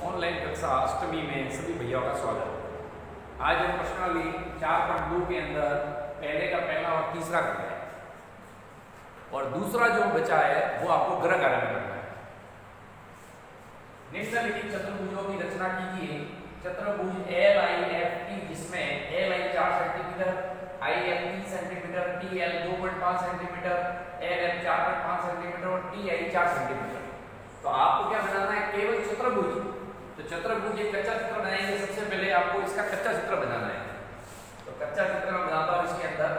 Online कक्षा अष्टमी में सभी भैया का स्वागत है। आज हम प्रश्नावली 4.2 के अंदर पहले का पहला और तीसरा कर रहे हैं और दूसरा जो बचा है वो आपको ग्रह कार्य में करना है। निम्नलिखित चतुर्भुजों की रचना कीजिए। चतुर्भुज LIFT जिसमें LI 4 centimetre, IF 3 centimetre, TL 2.5 centimetre, LF 4.5 centimetre और TI 4 सेंटीमीटर। तो आपको क्या बनाना है? केवल चतुर्भुज। तो चतुर्भुज एक कच्चा चित्र बनाएंगे। सबसे पहले आपको इसका कच्चा चित्र बनाना है। तो कच्चा चित्र मैं बनाता हूं। इसके अंदर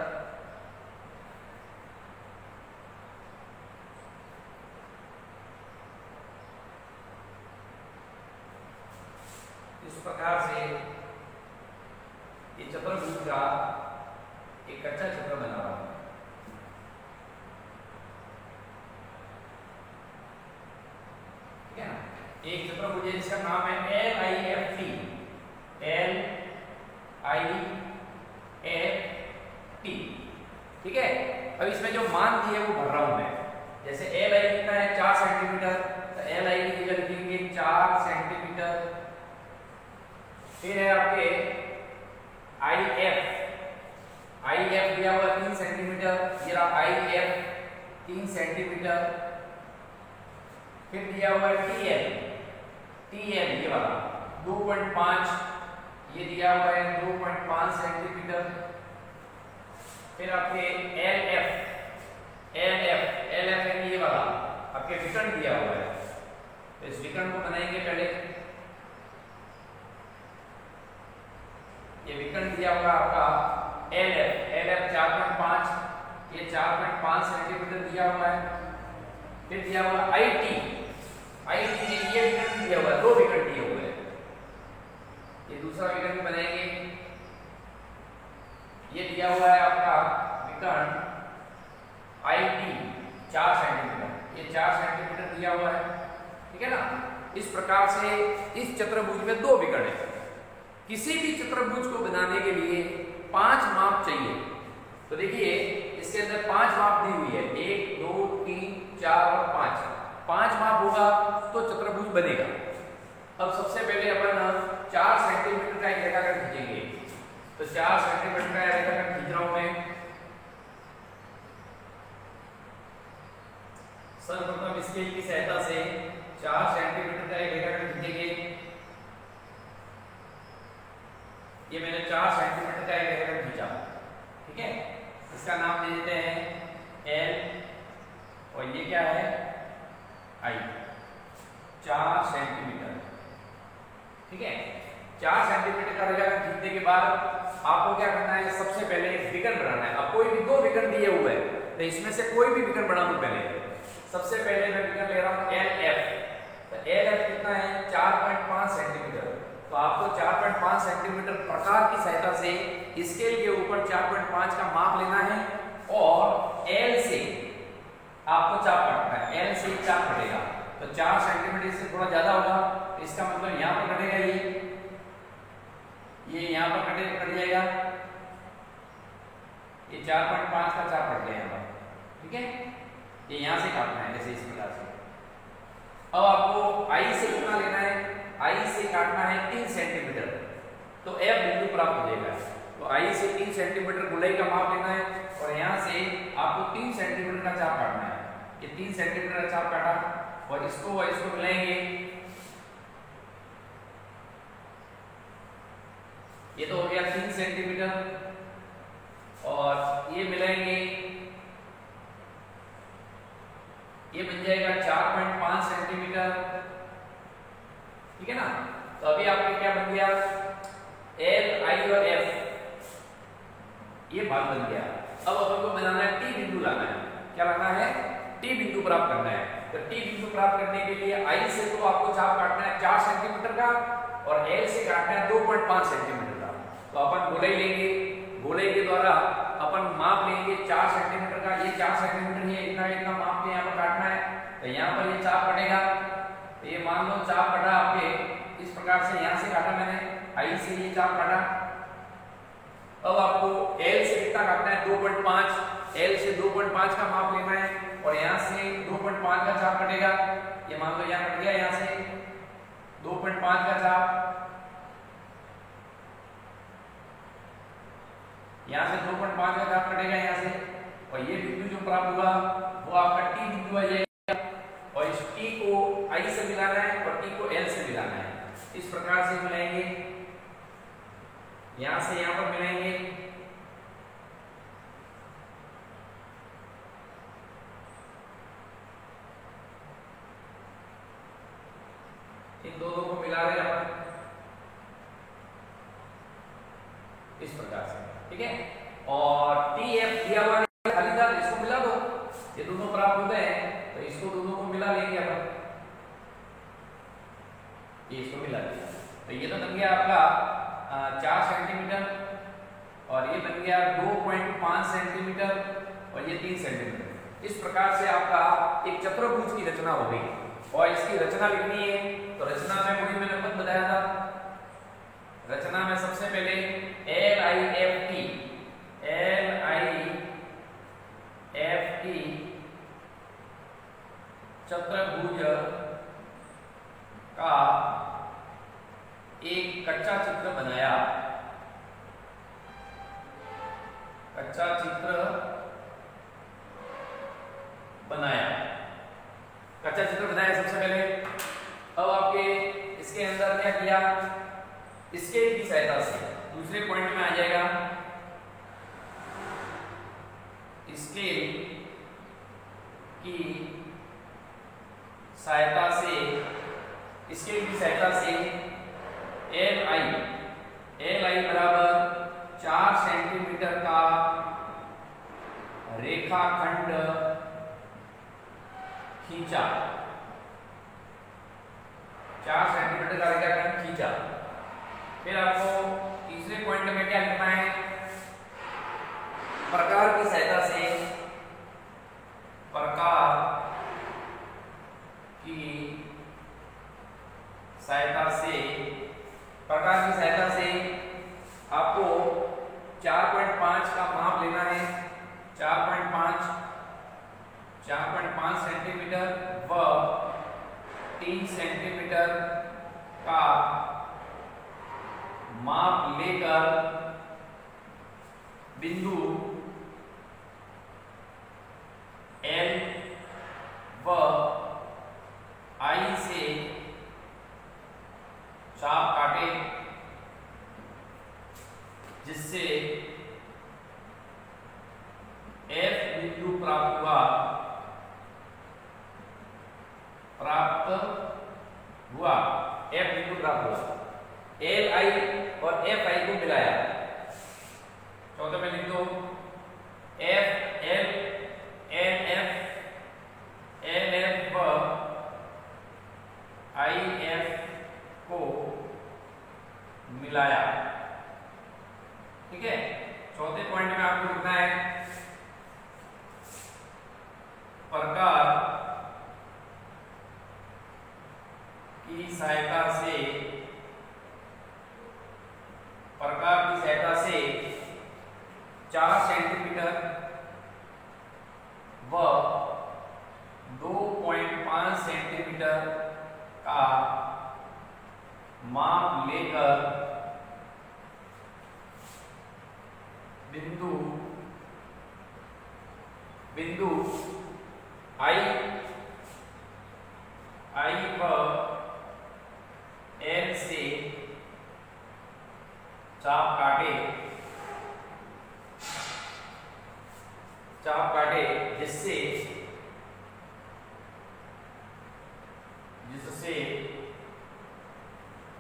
इस प्रकार से ये चतुर्भुज का एक कच्चा चित्र बना रहा हूं। ठीक है ना? एक चतुर्भुज है जिसका नाम है LIFT। ठीक है। अब इसमें जो मान दिए वो भर रहा हूं मैं। जैसे LI कितना है? 4 सेंटीमीटर। तो LI की जगह लिखेंगे 4 सेंटीमीटर। फिर है आपके IF दिया हुआ 3 सेंटीमीटर। ये रहा IF 3 सेंटीमीटर। फिर दिया हुआ TL ये वाला 2.5, ये दिया हुआ है 2.5 सेंटीमीटर। फिर आपके LF है ये वाला आपके विकर्ण दिया हुआ है। तो इस विकर्ण को बनाएंगे पहले। ये विकर्ण दिया हुआ आपका LF 4.5, ये 4.5 सेंटीमीटर दिया हुआ है। फिर दिया हुआ IT ये विकर्ण दिया हुआ है, 2 विकर्ण दिए हुए हैं। ये दूसरा विकर्ण बनाएंगे। ये दिया हुआ है आपका विकर्ण IT 4 सेंटीमीटर, ये 4 सेंटीमीटर दिया हुआ है। ठीक है ना? इस प्रकार से इस चतुर्भुज में 2 विकर्ण है। किसी भी चतुर्भुज को बनाने के लिए 5 माप चाहिए। तो देखिए इसके अंदर 5 माप दी हुई है, 1 2 3 4 और 5। 5 माप होगा तो चतुर्भुज बनेगा। अब सबसे पहले अपन 4 सेंटीमीटर का एक रेखाखंड खींचेंगे। तो 4 सेंटीमीटर का रेखाखंड खींच रहा हूं मैं। सर्वप्रथम स्केल की सहायता से 4 सेंटीमीटर का एक रेखाखंड खींचेंगे। ये मैंने 4 सेंटीमीटर का एक रेखाखंड खींचा। ठीक है, इसका नाम दे देते हैं L और ये क्या है? I 4 centimetre. ठीक है, 4 सेंटीमीटर का रेखाखंड खींचने के बाद आपको क्या करना है? सबसे पहले विकर्ण बनाना है। अब कोई भी 2 विकर्ण दिए हुए हैं तो इसमें से कोई भी विकर्ण बना दूं पहले। सबसे पहले मैं विकर्ण ले रहा हूं LF। तो LF कितना है? 4.5 सेंटीमीटर। तो आपको 4.5 सेंटीमीटर प्रकार की सहायता से स्केल के ऊपर 4.5 का माप लेना है और L से आपको चाप काटना है। L से चाप कटेगा तो 4 सेंटीमीटर से थोड़ा ज्यादा होगा। तो इसका मतलब यहाँ पर कटेगा, ये यहाँ पर कट जाएगा। ये 4.5 का चाप कट गया यहाँ पर। ठीक है, ये यहाँ से काटना है जैसे इस प्रकार से। अब आपको I से कितना लेना है? I से काटना है 3 सेंटीमीटर। तो F बिंदु प्राप्त हो जाएगा। तो I से 3 सेंटीमीटर गोलाई का माप लेना है और यहाँ से आपको 3 सेंटीमीटर का चाप काटना है। ये 3 सेंटीमीटर का चाप काटा और इसको मिलाएंगे। ये तो हो गया 3 सेंटीमीटर और ये मिलाएंगे, ये बन जाएगा 4.5 सेंटीमीटर। ठीक है ना? तो अभी आपके क्या बन गया? L, I और F ये भाग बन गया। अब अपन को बनाना है T बिंदु लाना है। क्या लाना है? T बिंदु प्राप्त करना है। तो T बिंदु प्राप्त करने के लिए I से तो आपको चाप काटना है 4 सेंटीमीटर का और L से काटना है 2.5 सेंटीमीटर का। तो अपन गोलाई लेंगे। गोलाई के द्वारा अपन माप लेंगे 4 सेंटीमीटर का। ये 4 सेंटीमीटर है, इतना माप के यहाँ पर काटना है। तो यहाँ पर ये चाप कटेगा। तो ये मान लो चाप कटा आपके इस प्रकार से। यहाँ से काटा मैंने, I से ये चाप काटा। अब आपको L से कितना काटना है? 2.5। L से 2.5 का माप लेना है और यहाँ से 2.5 का चाप कटेगा। ये मान लो यहाँ कट गया यहाँ से। 2.5 का चाप, यहां से 2.5 का चाप कटेगा यहां से, और ये बिंदु जो प्राप्त हुआ वो आपका टी बिंदु आ जाएगा, और इस टी को आई से मिलाना है और टी को एल से मिलाना है। इस प्रकार से मिलाएंगे, यहां से यहां पर मिलाएंगे, इन दोनों को मिला रहे हैं अपन इस प्रकार से, ठीक है। और टी एफ दिया हुआ खाली था, इसको मिला दो, ये दोनों प्राप्त हो गए हैं, तो इसको दोनों को मिला लेंगे अपन, ये इसको मिला दिया, तो ये तो बन गया आपका 4 सेंटीमीटर, और ये बन गया 2.5 सेंटीमीटर, और ये 3 सेंटीमीटर। इस प्रकार से आपका एक चतुर्भुज की रचना हो गई, और इसकी रचना लिखनी है तो रचना में वही मैंने खुद बताया था, रचना में सबसे पहले LIFT चतुर्भुज का एक कच्चा चित्र बनाया, कच्चा चित्र बनाया, कच्चा चित्र बनाया सबसे पहले। अब आपके इसके अंदर क्या किया, स्केल की सहायता से दूसरे पॉइंट में आ जाएगा, स्केल की सहायता से, स्केल की सहायता से LI बराबर 4 सेंटीमीटर का रेखाखंड खींचा, 4 सेंटीमीटर का रेखाखंड खींचा। फिर आपको तीसरे पॉइंट में क्या लिखना है, प्रकार की सहायता से, प्रकार की सहायता से, प्रकार की सहायता से आपको 4.5 का माप लेना है, 4.5 सेंटीमीटर व 3 सेंटीमीटर का माप लेकर बिंदु L व I से चाप काटे, जिससे F बिंदु प्राप्त हुआ, F बिंदु प्राप्त हुआ। LI और FI को मिलाया, चौथे में लिख दो FL LF व IF को मिलाया, ठीक है। चौथे पॉइंट में आपको लिखना है प्रकार की सहायता से, प्रकार की सहायता से 4 सेंटीमीटर व 2.5 सेंटीमीटर का माप लेकर बिंदु I व L से चाप काटे, जिससे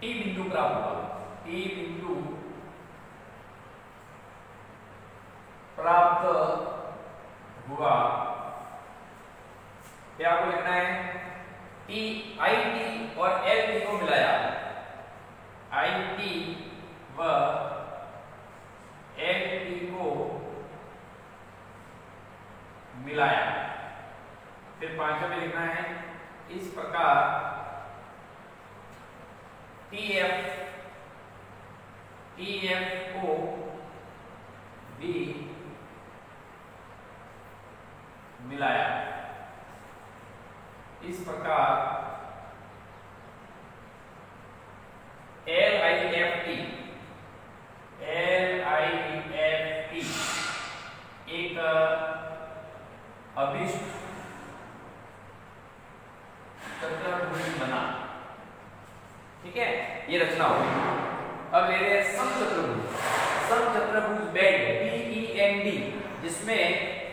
T बिंदु प्राप्त हुआ, T बिंदु प्राप्त हुआ। क्या आपको लिखना है, IT और LT को मिलाया, IT व LT को मिलाया। फिर पांचवा में लिखना है इस प्रकार TF को भी मिलाया। इस प्रकार ये रचना होगी। अब ले रहे हैं समचतुर्भुज। समचतुर्भुज बेड BEND जिसमें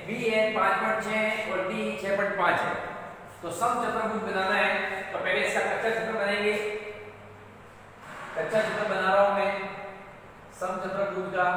BN 5.6 है और D 6.5 है। तो समचतुर्भुज बनाना है तो पहले इसका कच्चा चित्र बनाएंगे। कच्चा चित्र बना रहा हूं मैं समचतुर्भुज का।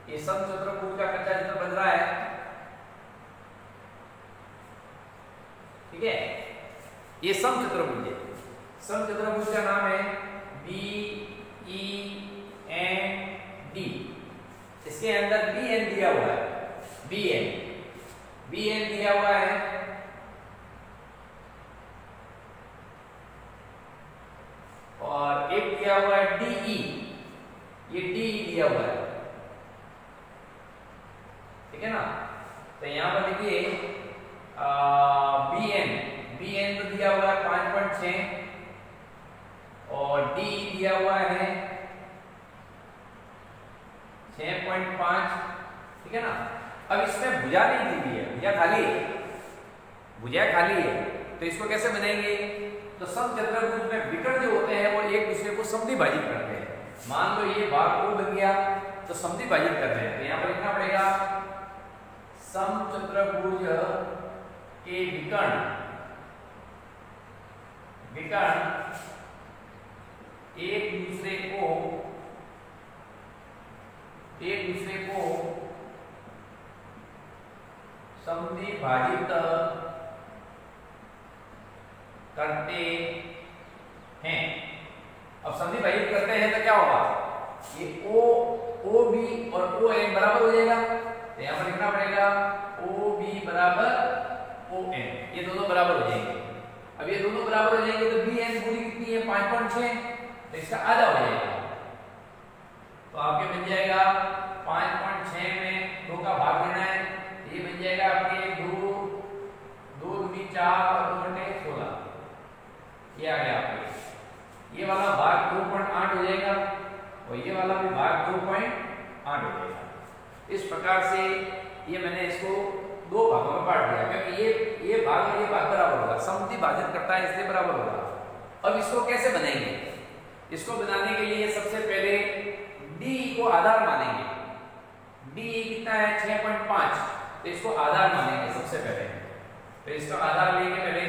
ये समचतुर्भुज का कच्चा चित्र बन रहा है, ठीक है। ये समचतुर्भुज है। समचतुर्भुज का नाम है BEND। इसके अंदर BN दिया हुआ है, BN दिया हुआ है और एक दिया हुआ है DE, ये DE दिया हुआ है, ठीक है ना। तो यहां पर देखिए BN तो दिया हुआ है 5.6 और D दिया हुआ है 6.5, ठीक है ना। अब इसमें भुजा नहीं दी हुई है, भुजा खाली है। तो इसको कैसे बनाएंगे? तो समचतुर्भुज में विकर्ण जो होते हैं वो एक दूसरे को समद्विभाजित करते हैं। मान लो ये भाग O बन गया तो समद्विभाजित कर रहे हैं, तो यहां पर लिखना पड़ेगा समचतुर्भुज के विकर्ण एक दूसरे को समद्विभाजित करते हैं। अब समद्विभाजित करते हैं तो क्या होगा? ये OB और ON बराबर हो जाएगा। तो यहां पर लिखना पड़ेगा OB बराबर ON, ये दोनों बराबर हो जाएंगे। अब ये दोनों बराबर हो जाएंगे तो BN पूरी कितनी है? 5.6, तो इसका आधा हो जाएगा। तो आपके बन जाएगा 5.6 में 2 का भाग लेना है, ये बन जाएगा आपके 2 दूनी 4 और 2 बटे 16, ये आ गया आपके। ये वाला भाग 2.8 हो जाएगा और ये वाला भी भाग 2.8 हो जाएगा। इस प्रकार से ये मैंने इसको 2 भागों में बांट दिया, क्योंकि ये भाग और ये भाग बराबर होगा, समद्विभाजित करता है इसलिए बराबर होगा। अब इसको कैसे बनाएंगे? इसको बनाने के लिए सबसे पहले D को आधार मानेंगे। D कितना है? 6.5, तो इसको आधार मानेंगे सबसे पहले। तो इसका आधार लेंगे पहले,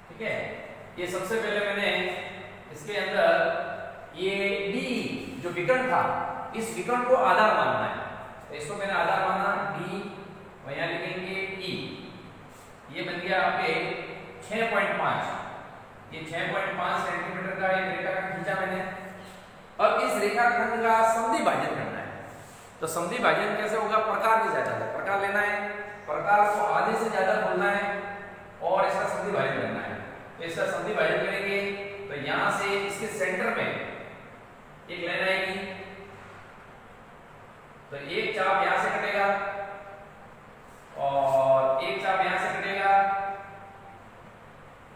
ठीक है। ये सबसे पहले मैंने इसके अंदर ये D जो विकर्ण था, इस विकर्ण को आधार मानना है, तो इसको मैंने आधार माना D और यहां लिखेंगे E। ये बन गया आपके 6.5, ये 6.5 सेंटीमीटर का एक रेखाखंड खींचा मैंने। अब इस रेखाखंड का समद्विभाजन करना है, तो समद्विभाजन कैसे होगा? प्रकार के साथ प्रकार लेना है, प्रकार को आधे से ज्यादा बोलना है और इसका समद्विभाजन करना है। तो इसका समद्विभाजन करेंगे तो यहां से इसके सेंटर में एक लाइन आएगी, तो एक चाप यहां से कटेगा और एक चाप यहां से कटेगा।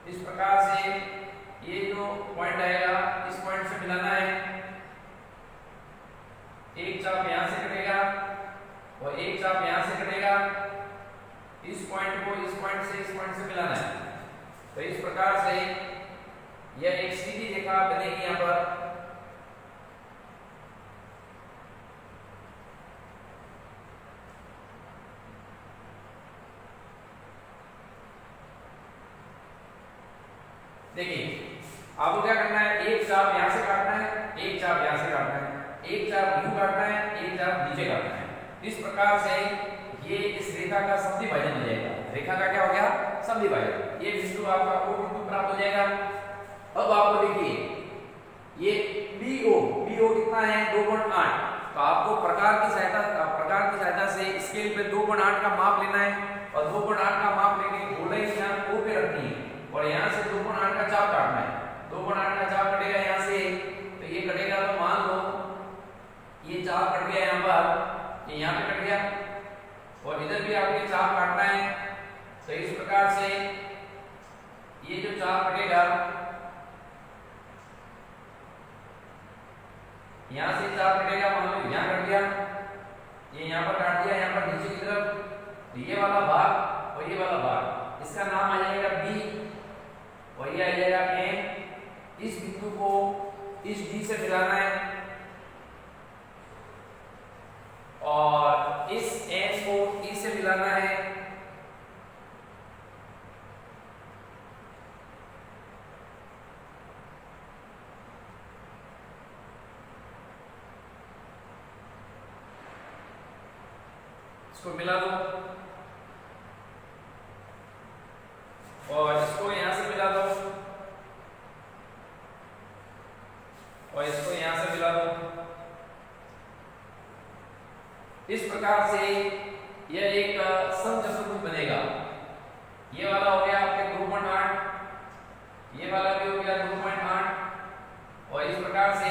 इस प्रकार से ये जो पॉइंट आएगा इस पॉइंट से मिलाना है। एक चाप यहां से कटेगा और एक चाप यहां से कटेगा। इस पॉइंट को इस पॉइंट से मिलाना है। तो इस प्रकार से यह एक सीधी रेखा बनेगी यहां पर। देखिए आपको क्या करना है? एक चाप यहां से काटना है, एक चाप यहां से काटना है, एक चाप यूं काटना है, एक चाप नीचे काटना है। इस प्रकार से ये इस रेखा का समद्विभाजन हो जाएगा। रेखा का क्या हो गया? समद्विभाजन। समद्विभाजक, ये बिंदु आपका ओ बिंदु प्राप्त हो जाएगा। अब आपको देखिए ये BO कितना है 2.8, तो आपको प्रकार की सहायता से स्केल पे 2.8 का माप लेना है और 2.8 का माप लेके गोलाई यहाँ O पे रखनी है और यहाँ से 2.8 का चाप काटना है। 2.8 का चाप कटेगा यहाँ से, तो ये कटेगा, तो मान लो ये चाप कट गया यहाँ पर, ये यहाँ पे कट गया और इधर भी आपके चाप काटना है। तो इस प्रकार से ये जो चाप कटेगा, यहाँ से चाप कटेगा, मान लो यहाँ कट गया, ये यहाँ पर काट दिया, यहाँ पर नीचे की तरफ, तो ये वाला भाग और ये वाला भाग, इसका नाम आ जाएगा B और ये आ जाएगा N। इस बिंदु को इस D से मिलाना है और इस N को E से मिलाना है। इसको मिला दो और इसको यहां से मिला दो और इसको यहां से मिला दो। इस प्रकार से यह एक समचतुर्भुज बनेगा। ये वाला हो गया आपके 2.8, ये वाला भी हो गया 2.8 और इस प्रकार से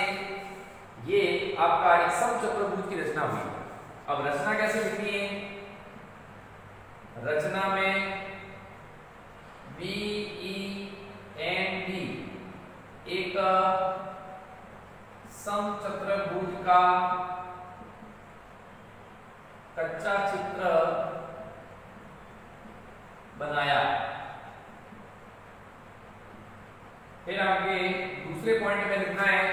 ये आपका एक समचतुर्भुज की रचना हुई। अब रचना कैसे लिखनी है? रचना में BEND एक समचतुर्भुज का कच्चा चित्र बनाया। फिर आगे दूसरे पॉइंट में लिखना है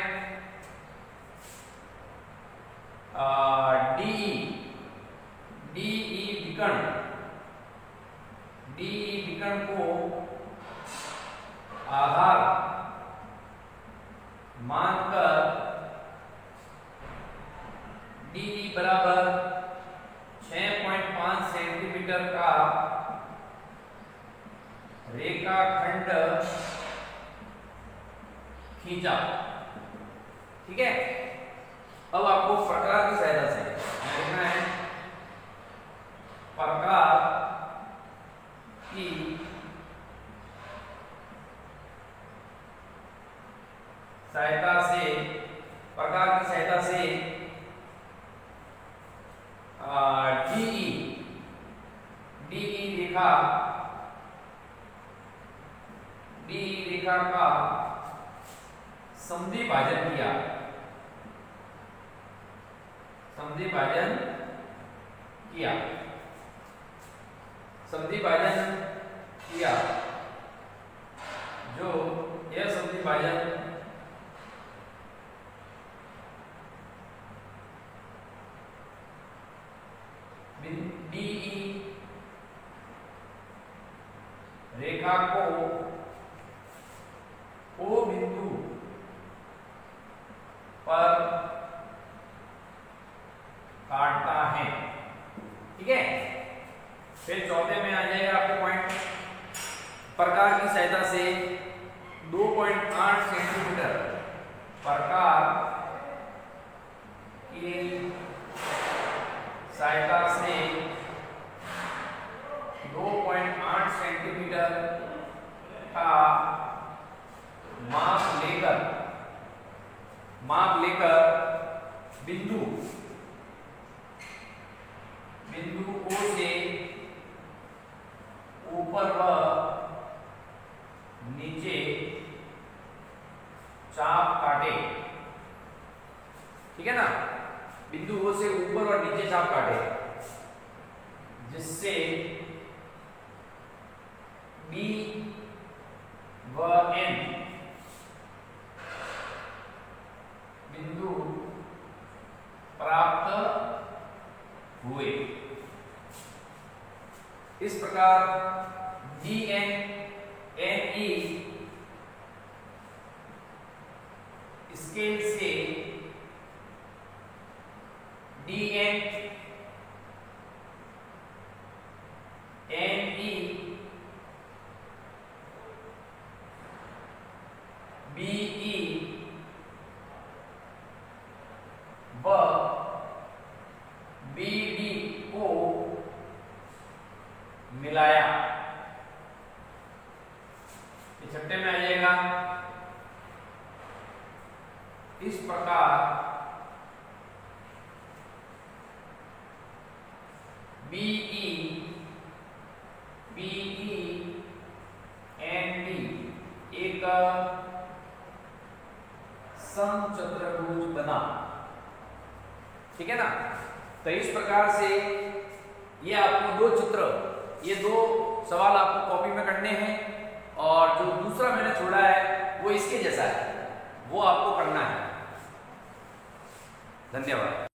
DE विकर्ण को आधार मानकर DE बराबर 6.5 सेंटीमीटर का रेखाखंड खींचा। ठीक है, अब आपको प्रकार की सहायता से लिखना है। प्रकार की सहायता से DE रेखा का समद्विभाजन किया। समद्विभाजन किया जो यह समद्विभाजन DE रेखा को O बिंदु पर काटता है। ठीक है, फिर चौथे में आ जाएगा आपके पॉइंट, प्रकार की सहायता से 2.8 सेंटीमीटर प्रकार की सहायता से 2.8 सेंटीमीटर का माप लेकर बिंदु O से ऊपर व नीचे चाप काटे। ठीक है ना, बिंदु O से ऊपर और नीचे चाप काटे जिससे BE छठे में आ जाएगा इस प्रकार BE and D एक समचतुर्भुज बना। ठीक है ना। तो इस प्रकार से ये आपको दो चित्र, ये दो सवाल आपको कॉपी में करने हैं और जो दूसरा मैंने छोड़ा है वो इसके जैसा है, वो आपको करना है। धन्यवाद।